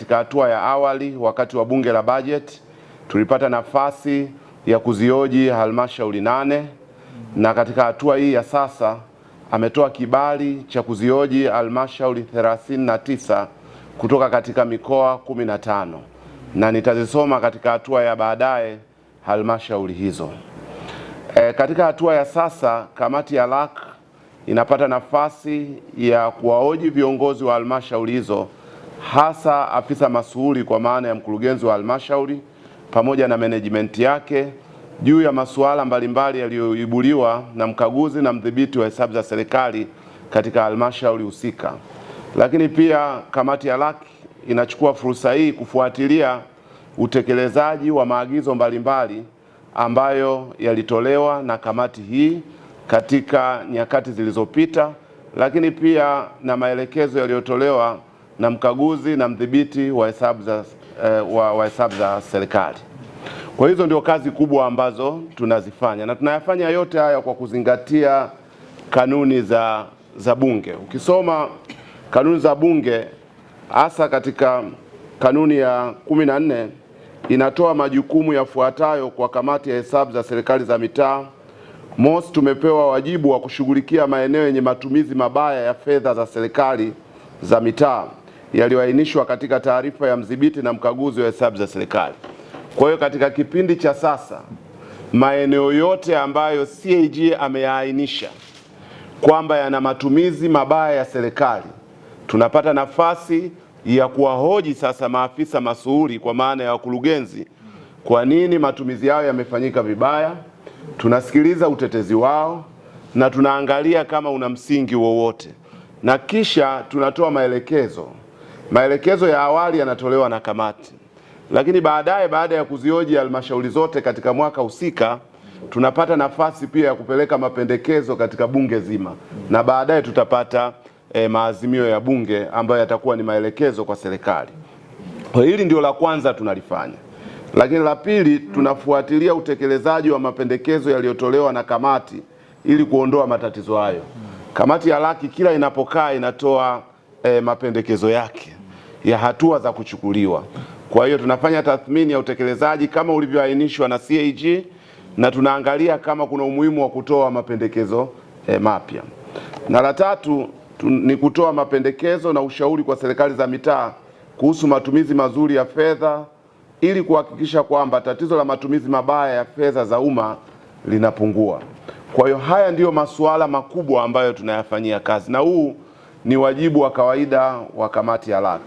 katika hatua ya awali wakati wa bunge la bajeti tulipata nafasi ya kuzioji halmashauri 8 na katika hatua hii ya sasa ametoa kibali cha kuzioji halmashauri 39 kutoka katika mikoa 15 na nitazisoma katika hatua ya baadaye halmashauri hizo. Katika hatua ya sasa kamati ya LAC inapata nafasi ya kuwahoji viongozi wa halmashauri hizo, hasa afisa masuhuri kwa maana ya mkurugenzi wa halmashauri pamoja na management yake juu ya masuala mbalimbali yaliyoibuliwa na mkaguzi na mdhibiti wa hesabu za serikali katika halmashauri husika. Lakini pia kamati ya LAC inachukua fursa hii kufuatilia utekelezaji wa maagizo mbalimbali ambayo yalitolewa na kamati hii katika nyakati zilizopita, lakini pia na maelekezo yaliyotolewa na mkaguzi na mdhibiti wa hesabu za serikali. Kwa hizo ndio kazi kubwa ambazo tunazifanya na tunayafanya yote haya kwa kuzingatia kanuni za Bunge. Ukisoma kanuni za Bunge hasa katika kanuni ya 14 inatoa majukumu yafuatayo kwa kamati ya hesabu za serikali za mitaa. Mosi, tumepewa wajibu wa kushughulikia maeneo yenye matumizi mabaya ya fedha za serikali za mitaa yaliyoainishwa katika taarifa ya mdhibiti na mkaguzi wa hesabu za serikali. Kwa hiyo katika kipindi cha sasa maeneo yote ambayo CAG ameyaainisha kwamba yana matumizi mabaya ya serikali, tunapata nafasi ya kuwahoji sasa maafisa masuhuri kwa maana ya wakurugenzi, kwa nini matumizi yao yamefanyika vibaya. Tunasikiliza utetezi wao na tunaangalia kama una msingi wowote, na kisha tunatoa maelekezo. Maelekezo ya awali yanatolewa na kamati, lakini baadaye, baada ya kuzioji halmashauri zote katika mwaka husika, tunapata nafasi pia ya kupeleka mapendekezo katika bunge zima, na baadaye tutapata maazimio ya bunge ambayo yatakuwa ni maelekezo kwa serikali. Kwa hili ndio la kwanza tunalifanya. Lakini la pili, tunafuatilia utekelezaji wa mapendekezo yaliyotolewa na kamati ili kuondoa matatizo hayo. Kamati ya LAC kila inapokaa inatoa mapendekezo yake ya hatua za kuchukuliwa. Kwa hiyo tunafanya tathmini ya utekelezaji kama ulivyoainishwa na CAG na tunaangalia kama kuna umuhimu wa kutoa mapendekezo mapya. Na la tatu ni kutoa mapendekezo na ushauri kwa serikali za mitaa kuhusu matumizi mazuri ya fedha ili kuhakikisha kwamba tatizo la matumizi mabaya ya fedha za umma linapungua. Kwa hiyo haya ndiyo masuala makubwa ambayo tunayafanyia kazi na huu ni wajibu wa kawaida wa kamati ya LAC.